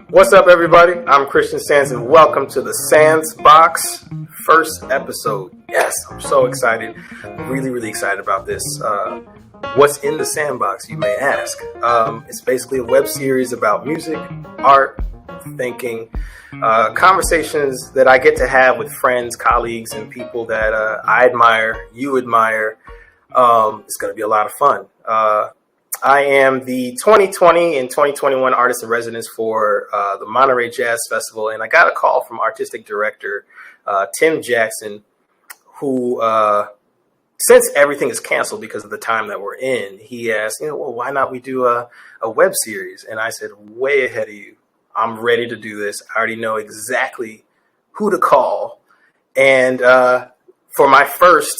What's up, everybody? I'm Christian Sands, and welcome to the Sandbox first episode. Yes, I'm so excited. Really excited about this. What's in the Sandbox, you may ask? It's basically a web series about music, art, thinking, conversations that I get to have with friends, colleagues, and people that I admire, you admire. It's going to be a lot of fun. I am the 2020 and 2021 artist in residence for the Monterey Jazz Festival, and I got a call from artistic director Tim Jackson, who, since everything is canceled because of the time that we're in, he asked, well, why not we do a web series? And I said, way ahead of you. I'm ready to do this. I already know exactly who to call. And for my first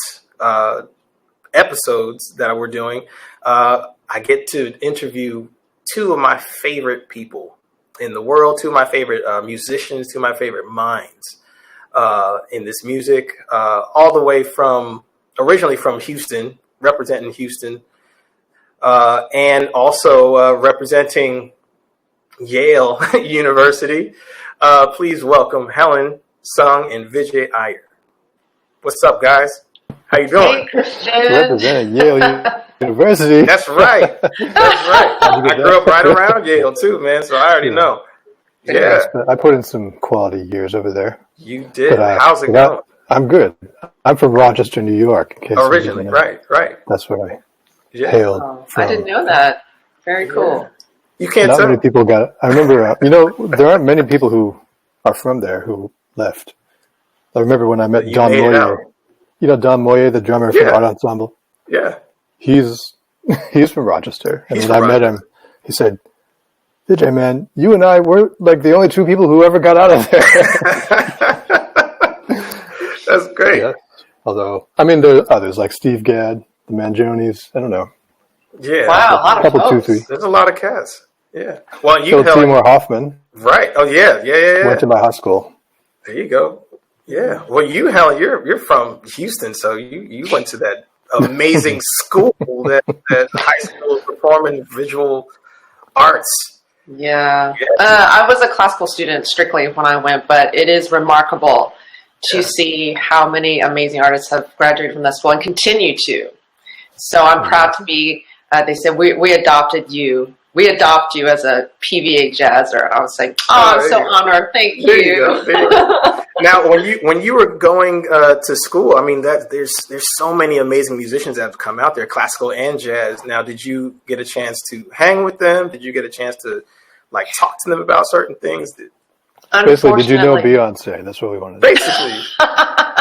episodes that we're doing, I get to interview two of my favorite people in the world, two of my favorite musicians, two of my favorite minds in this music, all the way from originally from Houston, representing Houston, and also representing Yale University. Please welcome Helen, Sung, and VIJAY IYER. What's up, guys? How you doing? Hey, Christian. Representing Yale University. That's right. That's right. I grew up right around Yale too, man. So I already know. Yeah. I put in some quality years over there. You did. How's it going? I'm good. I'm from Rochester, New York. Originally, right. That's where I hailed from. I didn't know that. Very cool. You can't Not tell. many people got. I remember. There aren't many people who are from there who left. I remember when I met Don Moyer. You know Don Moyer, the drummer from Art Ensemble? Yeah. He's from Rochester. And when I met him, he said, VIJAY, man, you and I were like the only two people who ever got out of there. That's great. Yeah. Although, there are others like Steve Gadd, the Manjonis. I don't know. Yeah. Wow, a lot of folks. 2, 3. There's a lot of cats. Yeah. Well, you Phil Seymour Hoffman. Right. Oh, yeah. Went to my high school. There you go. Yeah. Well, you, Helen, you're from Houston, so you went to that amazing school, that high school of performing visual arts. Yeah. I was a classical student strictly when I went, but it is remarkable to see how many amazing artists have graduated from that school and continue to. So I'm proud to be, they said, we adopted you. We adopt you as a PVA jazzer. And I was like, I'm so honored. Thank you. There you go. Now, when you were going to school, there's so many amazing musicians that have come out there, classical and jazz. Now, did you get a chance to hang with them? Did you get a chance to talk to them about certain things? Basically, did you know Beyonce? That's what we wanted to know. Basically,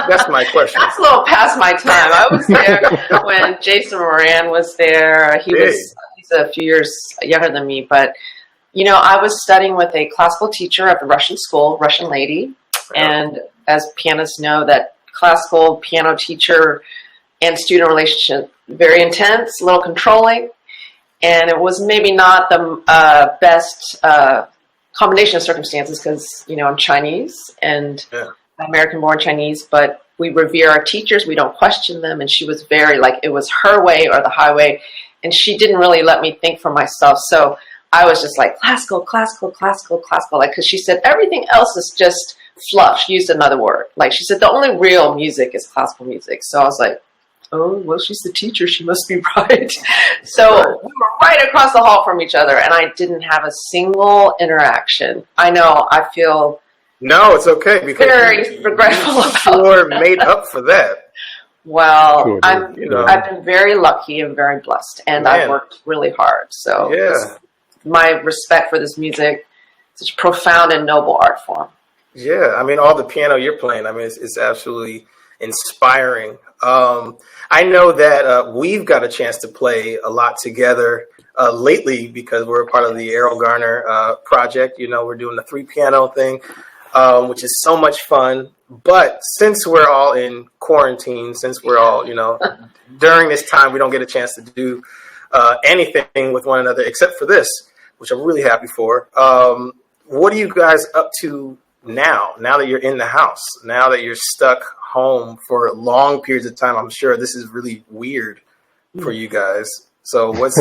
that's my question. That's a little past my time. I was there when Jason Moran was there. He's a few years younger than me, but I was studying with a classical teacher at the Russian school, Russian lady. And as pianists know, that classical piano teacher and student relationship, very intense, a little controlling. And it was maybe not the best combination of circumstances because, I'm Chinese and American-born Chinese, but we revere our teachers. We don't question them. And she was very it was her way or the highway. And she didn't really let me think for myself. So I was just classical, because she said everything else is just fluff. She used another word. She said the only real music is classical music. So I was like, oh, well, she's the teacher. She must be right. So we were right across the hall from each other, and I didn't have a single interaction. I know. I feel no, it's okay because very regretful about sure made up for that. Well, Sure, I've been very lucky and very blessed, and I've worked really hard. So my respect for this music, such a profound and noble art form. Yeah, all the piano you're playing, it's absolutely inspiring. I know that we've got a chance to play a lot together lately because we're a part of the Errol Garner project. We're doing the 3-piano thing, which is so much fun. But since we're all in quarantine, since we're all, during this time, we don't get a chance to do anything with one another except for this, which I'm really happy for. What are you guys up to now that you're in the house, now that you're stuck home for long periods of time. I'm sure this is really weird for you guys. So what's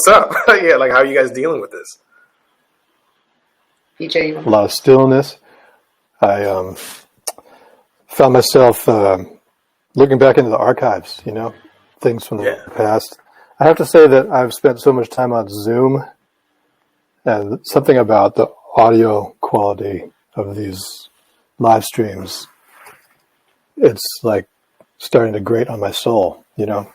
up? Yeah, like how are you guys dealing with this? VIJAY. A lot of stillness. I found myself looking back into the archives, you know, things from the past. I have to say that I've spent so much time on Zoom, and something about the audio quality of these live streams, it's like starting to grate on my soul, you know.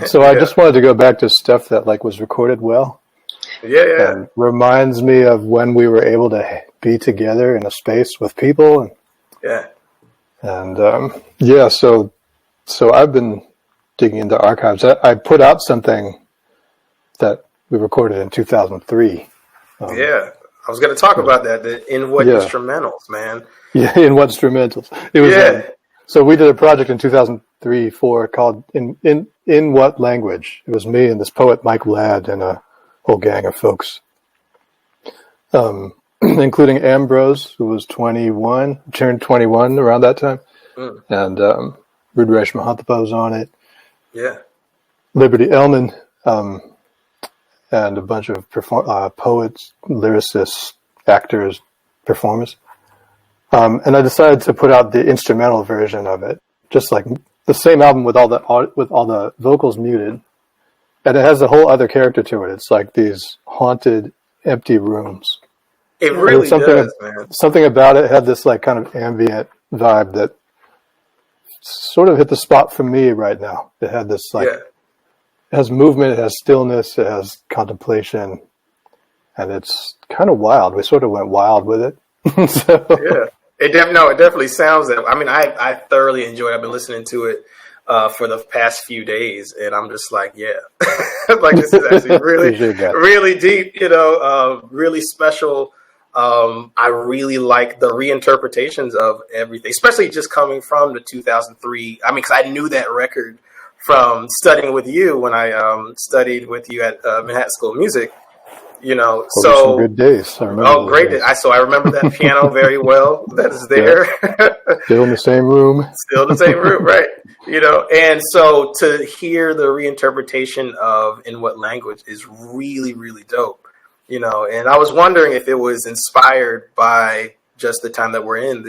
So I just wanted to go back to stuff that like was recorded well. Yeah. And reminds me of when we were able to be together in a space with people. So I've been digging into archives. I put out something that we recorded in 2003. I was going to talk about that. In what instrumentals, man? Yeah, in what instrumentals? It was. So we did a project in 2003-4 called "In What Language." It was me and this poet Mike Ladd and a whole gang of folks, including Ambrose, who was 21, turned 21 around that time, and Rudrash Mahantapa was on it. Yeah, Liberty Ellman, and a bunch of poets, lyricists, actors, performers. And I decided to put out the instrumental version of it, just like the same album with all the vocals muted, and it has a whole other character to it. It's like these haunted, empty rooms. It really does, man. Something about it had this like kind of ambient vibe that sort of hit the spot for me right now. It had this like, it has movement, it has stillness, it has contemplation, and it's kind of wild. We sort of went wild with it. It definitely sounds that. I mean, I thoroughly enjoyed it. I've been listening to it for the past few days, and I'm just like, like this is actually really deep, you know, really special. I really like the reinterpretations of everything, especially just coming from the 2003. I mean, because I knew that record from studying with you when I studied with you at Manhattan School of Music. You know, some good days. I remember. Great days. So I remember that piano very well. That is there. Still in the same room. Still in the same room, right? You know, and so to hear the reinterpretation of In What Language is really, really dope. You know, and I was wondering if it was inspired by just the time that we're in.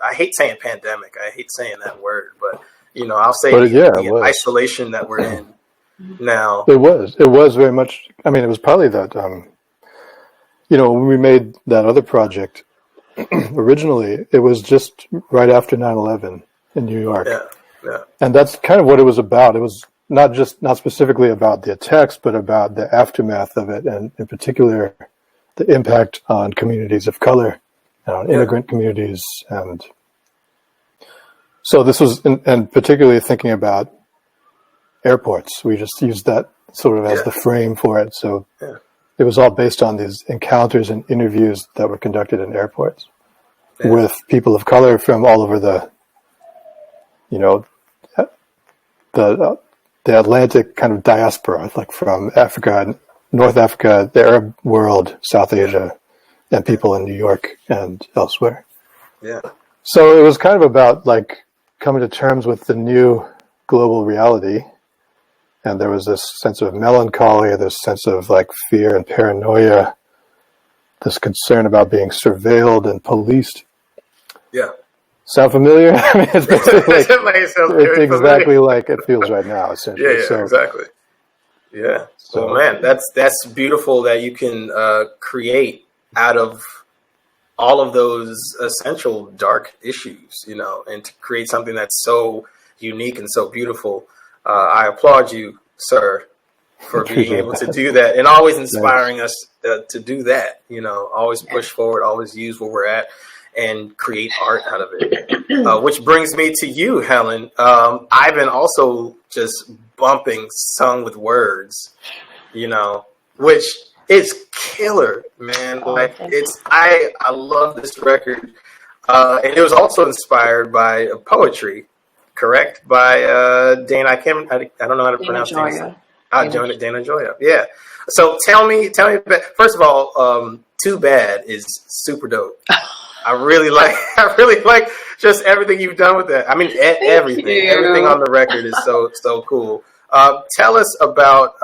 I hate saying pandemic. I hate saying that word, but you know, I'll say the isolation that we're in now. It was very much. I mean, it was probably that. You know, when we made that other project, originally, it was just right after 9/11 in New York. Yeah. And that's kind of what it was about. It was not specifically about the attacks, but about the aftermath of it, and in particular, the impact on communities of color, on immigrant communities. And so this was, and particularly thinking about airports. We just used that sort of as the frame for it. So it was all based on these encounters and interviews that were conducted in airports with people of color from all over the, you know, the Atlantic kind of diaspora, like from Africa, North Africa, the Arab world, South Asia, and people in New York and elsewhere. Yeah. So it was kind of about like coming to terms with the new global reality. And there was this sense of melancholy, this sense of like fear and paranoia, this concern about being surveilled and policed. Yeah. Sound familiar? I mean, it's basically it's exactly like it feels right now, essentially. Yeah, exactly. Yeah. So, man, that's beautiful that you can create out of all of those essential dark issues, you know, and to create something that's so unique and so beautiful. I applaud you, sir, for being able to do that and always inspiring us to do that. You know, always push forward, always use where we're at and create art out of it. Which brings me to you, Helen. I've been also just bumping Sung with Words, you know, which is killer, man. Like I love this record. And it was also inspired by poetry. Correct, by Dana. I don't know how to pronounce it. Dana Joya. Yeah. So tell me. First of all, Too Bad is super dope. I really like just everything you've done with that. I mean, everything on the record is so cool. Tell us about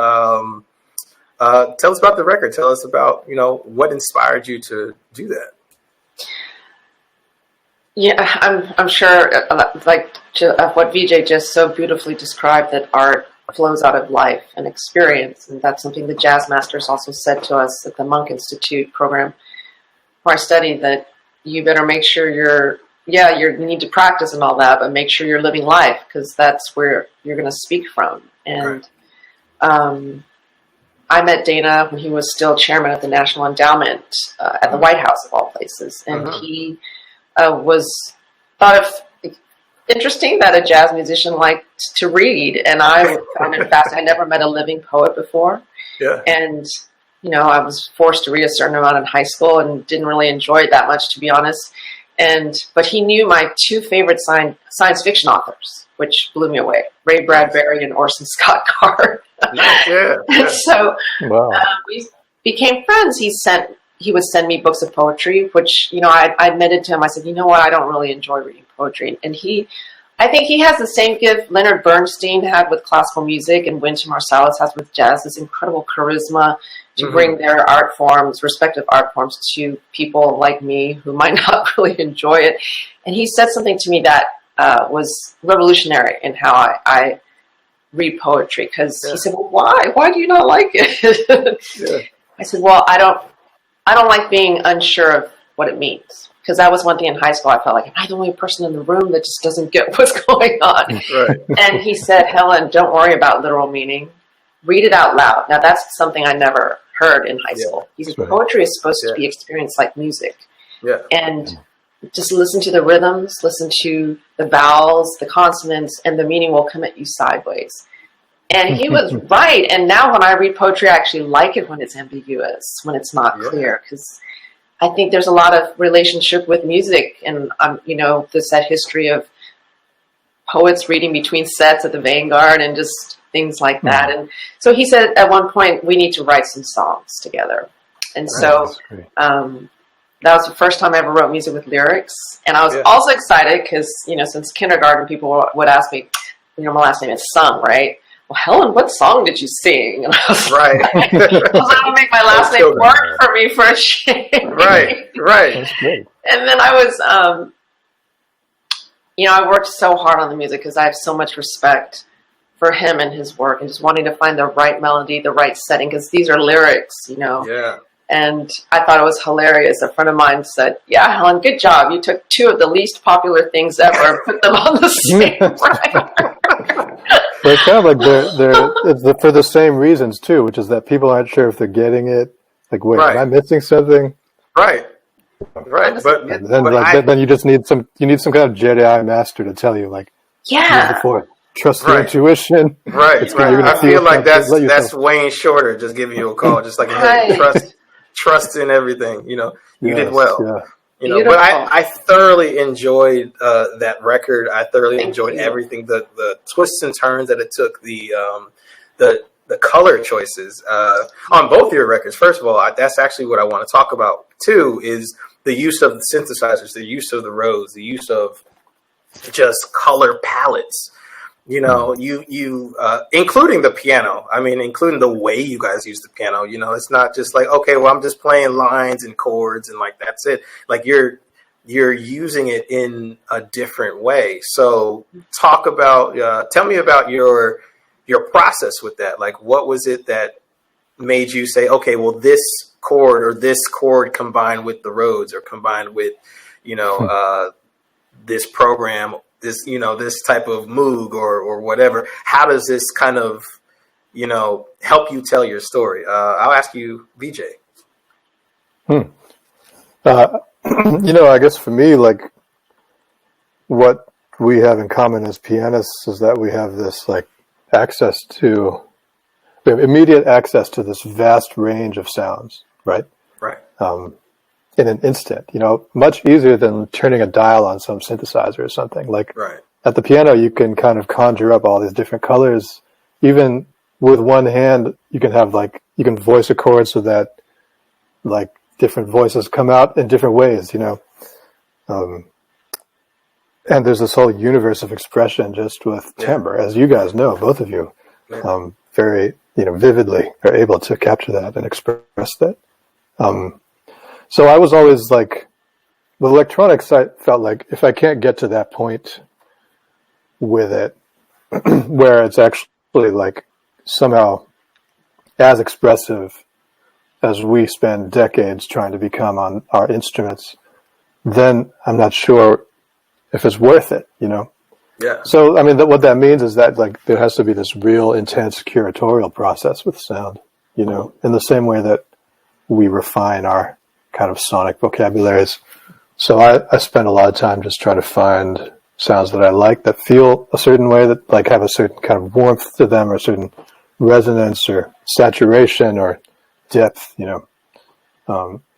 the record. Tell us about what inspired you to do that. Yeah, I'm sure, like what VJ just so beautifully described, that art flows out of life and experience, and that's something the jazz masters also said to us at the Monk Institute program where I studied, that you better make sure you need to practice and all that, but make sure you're living life, because that's where you're going to speak from. And I met Dana when he was still chairman of the National Endowment at the White House, of all places, and he thought of interesting that a jazz musician liked to read, and I found it fascinating. I never met a living poet before, and I was forced to read a certain amount in high school and didn't really enjoy it that much, to be honest. But he knew my two favorite science fiction authors, which blew me away: Ray Bradbury and Orson Scott Card. And so we became friends. He would send me books of poetry, which, I admitted to him. I said, you know what, I don't really enjoy reading poetry. And I think he has the same gift Leonard Bernstein had with classical music and Wynton Marsalis has with jazz, this incredible charisma to bring their respective art forms to people like me who might not really enjoy it. And he said something to me that was revolutionary in how I read poetry, because he said, well, why? Why do you not like it? I said, well, I don't like being unsure of what it means, because that was one thing in high school. I felt like, am I the only person in the room that just doesn't get what's going on? Right. And he said, Helen, don't worry about literal meaning. Read it out loud. Now, that's something I never heard in high school. He said, poetry is supposed to be experienced like music. Yeah. And just listen to the rhythms, listen to the vowels, the consonants, and the meaning will come at you sideways. And he was right. And now when I read poetry, I actually like it when it's ambiguous, when it's not clear, because I think there's a lot of relationship with music, and there's that history of poets reading between sets at the Vanguard and just things like that. And so he said at one point, we need to write some songs together. And so that was the first time I ever wrote music with lyrics. And I was also excited because, since kindergarten, people would ask me, my last name is Sung, right? Well, Helen, what song did you sing? And I was like, I was like, I'll make my last name work for me for a change. Right. That's great. And then I was, I worked so hard on the music because I have so much respect for him and his work, and just wanting to find the right melody, the right setting, because these are lyrics, Yeah. And I thought it was hilarious. A friend of mine said, yeah, Helen, good job. You took two of the least popular things ever and put them on the same record. But it's kind of like it's for the same reasons too, which is that people aren't sure if they're getting it. Like, wait, am I missing something? Right. But then you just need some kind of Jedi master to tell you, like, trust your intuition. Right. I feel like that's Wayne Shorter just giving you a call, just like, hey, trust in everything. You did well. Yeah. But I thoroughly enjoyed that record. I thoroughly enjoyed everything, the twists and turns that it took, the color choices on both your records. First of all, that's actually what I want to talk about too, is the use of the synthesizers, the use of the Rhodes, the use of just color palettes. You including the piano. I mean, including the way you guys use the piano. It's not just like, okay, well, I'm just playing lines and chords and like that's it. Like you're using it in a different way. So tell me about your process with that. Like, what was it that made you say, okay, well, this chord combined with the Rhodes, or combined with this program, this type of moog or whatever. How does this kind of, help you tell your story? I'll ask you, VJ. I guess for me, like, what we have in common as pianists is that we have this we have immediate access to this vast range of sounds, right? Right. In an instant, much easier than turning a dial on some synthesizer or something. Like at the piano, you can kind of conjure up all these different colors. Even with one hand, you can have you can voice a chord so that different voices come out in different ways, And there's this whole universe of expression just with timbre, as you guys know, both of you, very, vividly are able to capture that and express that. So I was always like, with electronics, I felt like if I can't get to that point with it, where it's actually like somehow as expressive as we spend decades trying to become on our instruments, then I'm not sure if it's worth it, Yeah. So, I mean, what that means is that like there has to be this real intense curatorial process with sound, in the same way that we refine our kind of sonic vocabularies. So I spend a lot of time just trying to find sounds that I like, that feel a certain way, that like have a certain kind of warmth to them, or a certain resonance or saturation or depth,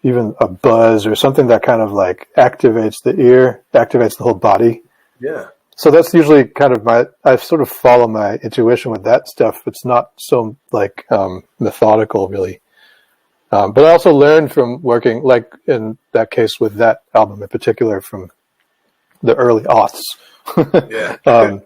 even a buzz or something that kind of like activates the ear, activates the whole body. Yeah. So that's usually kind of I sort of follow my intuition with that stuff. It's not so like methodical really. But I also learned from working, like in that case with that album in particular, from the early aughts. Yeah. I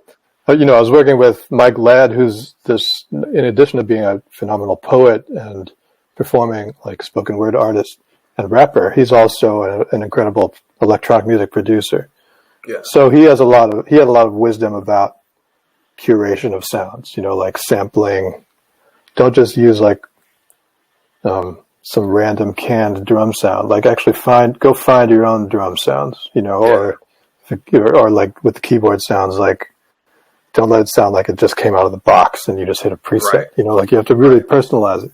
was working with Mike Ladd, who's this, in addition to being a phenomenal poet and performing like spoken word artist and rapper, he's also an incredible electronic music producer. Yeah. So he had a lot of wisdom about curation of sounds, like sampling. Don't just use like some random canned drum sound. Like actually go find your own drum sounds, or like with the keyboard sounds, like don't let it sound like it just came out of the box and you just hit a preset. Right. Like you have to really personalize it.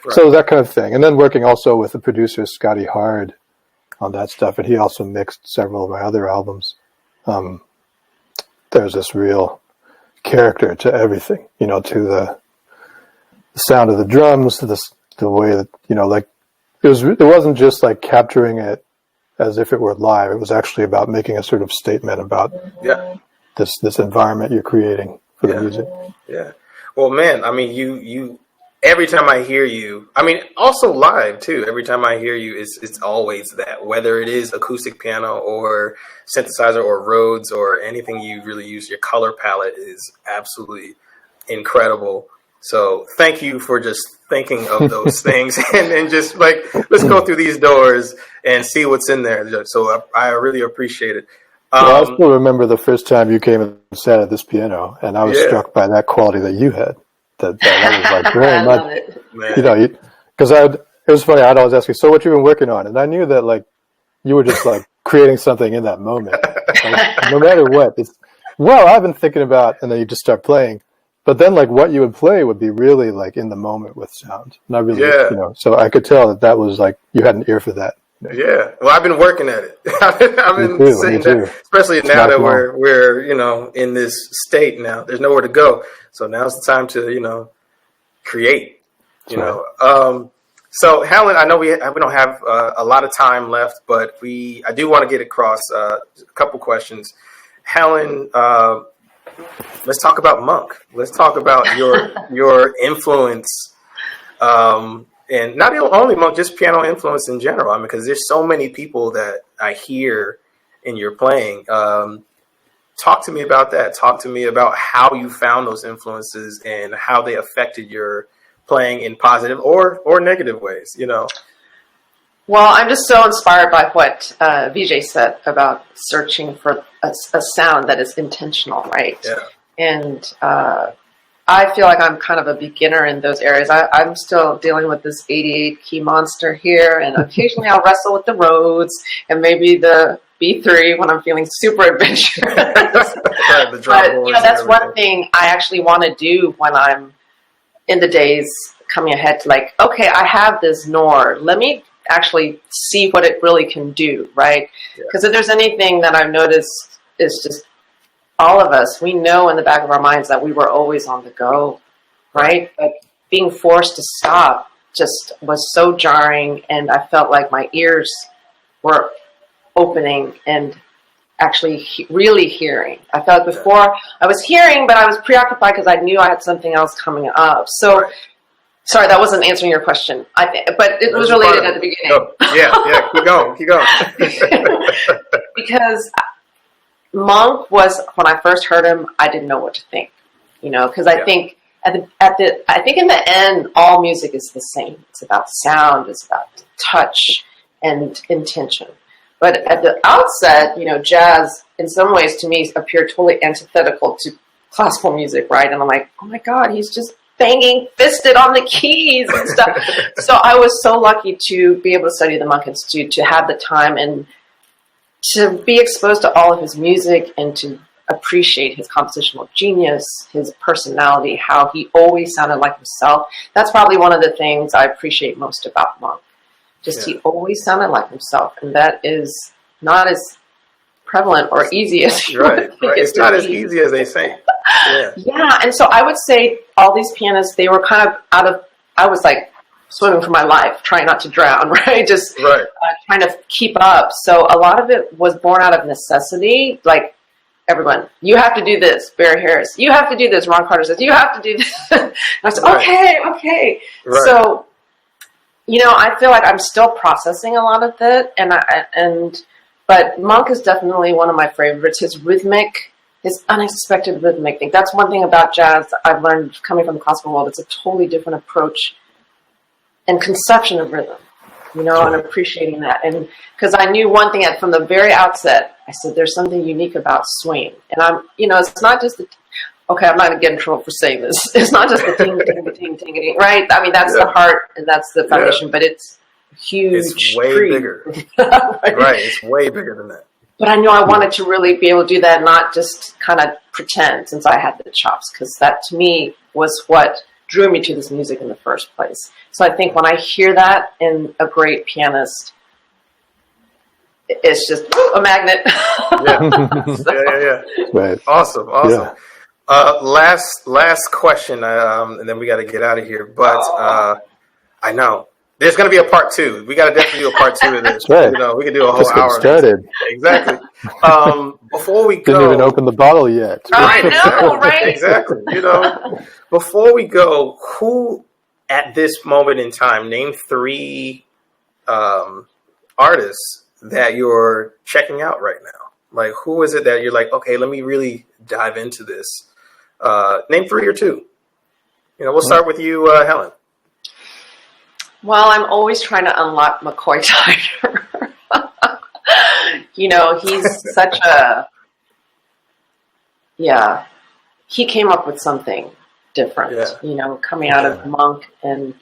Right. So that kind of thing. And then working also with the producer Scotty Hard on that stuff, and he also mixed several of my other albums. There's this real character to everything, to the sound of the drums, to the way that, like it wasn't just like capturing it as if it were live. It was actually about making a sort of statement about this environment you're creating for the music. Yeah. Well, man, I mean, you every time I hear you, I mean, also live too, every time I hear you, it's always that, whether it is acoustic piano or synthesizer or Rhodes or anything you really use, your color palette is absolutely incredible. So thank you for just thinking of those things and just like, let's go through these doors and see what's in there. So I really appreciate it. I still remember the first time you came and sat at this piano, and I was struck by that quality that you had. That was like very much, because it was funny. I'd always ask you, so what you've been working on? And I knew that like you were just like creating something in that moment, like, no matter what. I've been thinking about, and then you just start playing. But then like what you would play would be really like in the moment with sound, not really, so I could tell that was like, you had an ear for that. Yeah. Well, I've been working at it. I've been sitting there, especially now that we're, in this state now, there's nowhere to go. So now's the time to, create, So Helen, I know we don't have a lot of time left, but I do want to get across a couple questions. Helen, let's talk about Monk. Let's talk about your influence, and not only Monk, just piano influence in general. I mean, because there's so many people that I hear in your playing. Talk to me about that. Talk to me about how you found those influences and how they affected your playing in positive or negative ways. Well, I'm just so inspired by what VIJAY said about searching for a sound that is intentional, right? Yeah. And I feel like I'm kind of a beginner in those areas. I'm still dealing with this 88 key monster here, and occasionally I'll wrestle with the Rhodes and maybe the B3 when I'm feeling super adventurous. But that's one thing I actually want to do when I'm in the days coming ahead to like, okay, I have this Nord. Let me actually see what it really can do, right? Because if there's anything that I've noticed is just all of us, we know in the back of our minds that we were always on the go, right? But being forced to stop just was so jarring, and I felt like my ears were opening and actually really hearing. I felt before I was hearing, but I was preoccupied because I knew I had something else coming up. So Sorry, that wasn't answering your question. But it was related at the beginning. Oh, yeah, keep going. Because Monk was, when I first heard him, I didn't know what to think, because I think I think in the end, all music is the same. It's about sound, it's about touch and intention. But at the outset, jazz, in some ways, to me, appeared totally antithetical to classical music, right? And I'm like, oh my God, he's just banging fisted on the keys and stuff. So I was so lucky to be able to study the Monk Institute, to have the time and to be exposed to all of his music and to appreciate his compositional genius, his personality, how he always sounded like himself. That's probably one of the things I appreciate most about Monk. He always sounded like himself, and that is not as prevalent or easy as you right. It's not as be. easy as they say. Yeah, and so I would say all these pianists, they were kind of I was like swimming for my life, trying not to drown, right? Trying to keep up. So a lot of it was born out of necessity, like everyone, you have to do this, Barry Harris, you have to do this, Ron Carter says, you have to do this. And I said, okay. Right. So, I feel like I'm still processing a lot of that, but Monk is definitely one of my favorites. His unexpected rhythmic thing. That's one thing about jazz I've learned coming from the classical world. It's a totally different approach and conception of rhythm, and appreciating that. And because I knew one thing from the very outset, I said, there's something unique about swing. And it's not just I'm not going to get in trouble for saying this. It's not just the ting, right? I mean, that's the heart and that's the foundation, but it's huge. It's way bigger. Right. It's way bigger than that. But I knew I wanted to really be able to do that, not just kind of pretend since I had the chops, because that to me was what drew me to this music in the first place. So I think when I hear that in a great pianist, it's just a magnet. Yeah. Right. Awesome. Yeah. Last question, and then we got to get out of here. But I know there's going to be a part 2. We got to definitely do a part 2 of this. Right. We could do a whole Just hour. Started. Exactly. Before we go, didn't even open the bottle yet. I know, right? Exactly. Before we go, who at this moment in time, name 3 artists that you're checking out right now? Like, who is it that you're like, okay, let me really dive into this? Name 3 or 2. We'll start with you, Helen. Well, I'm always trying to unlock McCoy Tyner. He's such he came up with something different, coming out of Monk and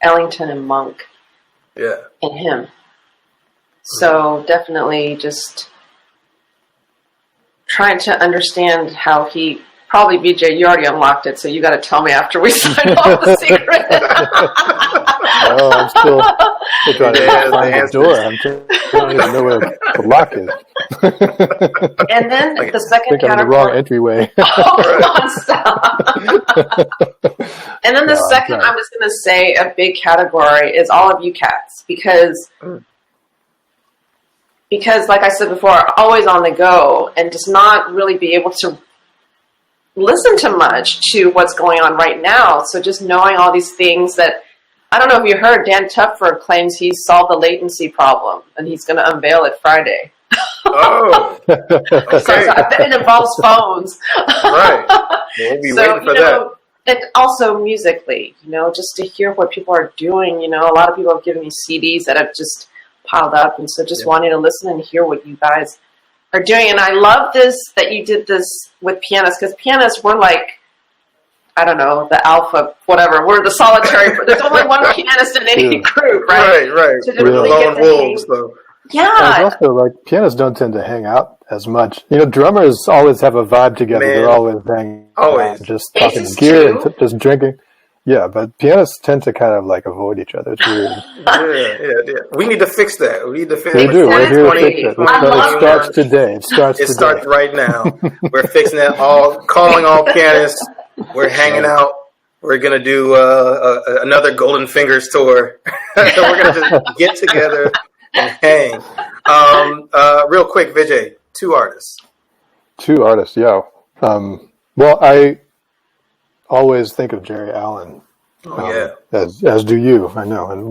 Ellington and Monk and him. So definitely just trying to understand how he, probably VJ, you already unlocked it, so you got to tell me after we sign off the secret. No, I'm still trying to find the door. I don't even know where the lock is. And then the second I think I'm in the wrong entryway. Oh, come on, stop. And then the second, I'm just going to say a big category is all of you cats, because like I said before, always on the go and just not really be able to listen to much to what's going on right now. So just knowing all these things that, I don't know if you heard, Dan Tupfer claims he's solved the latency problem and he's going to unveil it Friday. Oh, okay. So it involves phones. Right. We'll be waiting for that. And also musically, just to hear what people are doing. A lot of people have given me CDs that have just piled up, and so just wanting to listen and hear what you guys are doing. And I love this, that you did this with pianists, because pianists, we're like, I don't know, the alpha, whatever. We're the solitary. There's only one pianist in any group, right? Right. So really lone wolves, though. Yeah. And it's also like pianists don't tend to hang out as much. Drummers always have a vibe together. Man. They're always hanging out, just talking This is gear true. and just drinking. Yeah, but pianists tend to kind of like avoid each other. It's weird. Yeah. We need to fix that. We need to fix We it. do. We're here to fix it. I love It starts today. It starts It today. starts right now. We're fixing that. Calling all pianists. We're hanging out. We're gonna do another Golden Fingers tour. We're gonna just get together and hang. Real quick, VIJAY, 2 artists. 2 artists, yeah. Well, I always think of Jerry Allen as do you, I know. And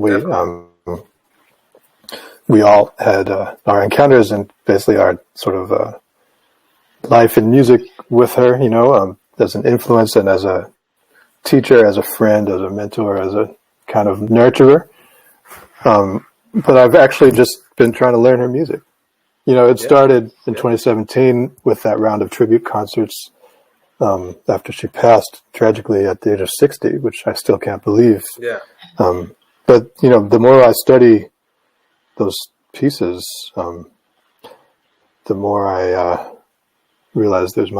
we all had our encounters and basically our sort of life in music with her, as an influence and as a teacher, as a friend, as a mentor, as a kind of nurturer. But I've actually just been trying to learn her music. It started in 2017 with that round of tribute concerts after she passed tragically at the age of 60, which I still can't believe. Yeah. But, the more I study those pieces, the more I realize there's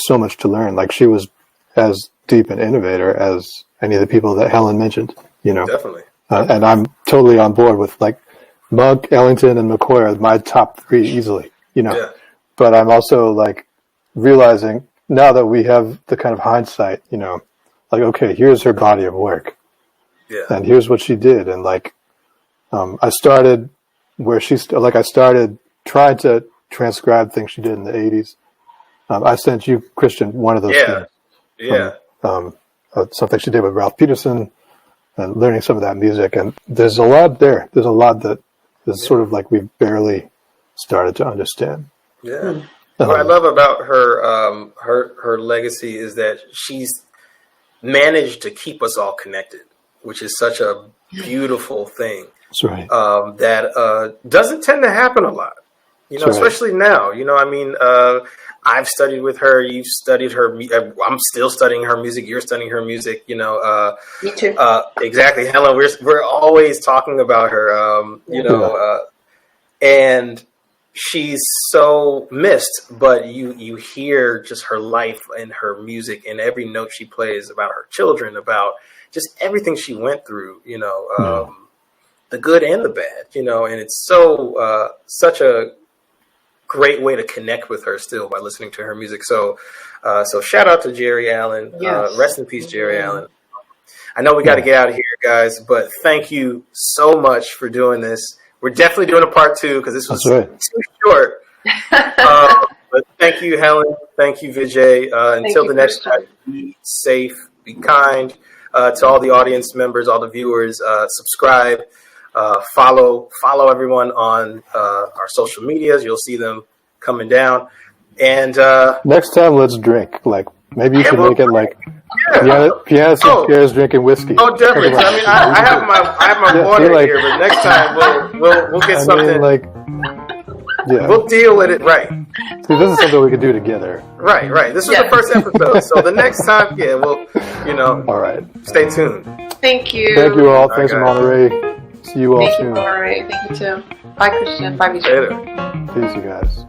so much to learn. Like, she was as deep an innovator as any of the people that Helen mentioned, Definitely. And I'm totally on board with like Monk, Ellington, and McCoy are my top three easily, But I'm also like realizing now that we have the kind of hindsight, like, okay, here's her body of work. Yeah. And here's what she did. And like, I started where I started trying to transcribe things she did in the 80s. I sent you, Christian, one of those things. Yeah. Something she did with Ralph Peterson and learning some of that music. And there's a lot there. There's a lot that is sort of like we've barely started to understand. Yeah. What I love about her legacy is that she's managed to keep us all connected, which is such a beautiful thing. That's right. That doesn't tend to happen a lot, especially now. I've studied with her. You've studied her. I'm still studying her music. You're studying her music. Me too. Exactly, Helen. We're always talking about her. And she's so missed, but you hear just her life and her music and every note she plays about her children, about just everything she went through. The good and the bad. And it's so such a great way to connect with her still by listening to her music. So shout out to Jerry Allen. Yes. Rest in peace, Jerry Allen. I know we got to get out of here, guys, but thank you so much for doing this. We're definitely doing a part 2 because this was too short. But thank you, Helen. Thank you, Vijay. Until the next time, be safe, be kind to all the audience members, all the viewers. Subscribe. Follow everyone on our social medias. You'll see them coming down. And next time, let's drink. Like, maybe you should make it like pianists and chairs drinking whiskey. Oh, definitely. I mean, I have my water here, but next time we'll get something. We'll deal with it right. See, this is something we could do together. Right. This was the first episode, so the next time, we'll All right. Stay tuned. Thank you. Thank you all. Thanks, Monterey. See you all soon. Thank you, Monterey. Thank you too. Bye, Christian. Bye, Vijay. Later. Peace, you guys.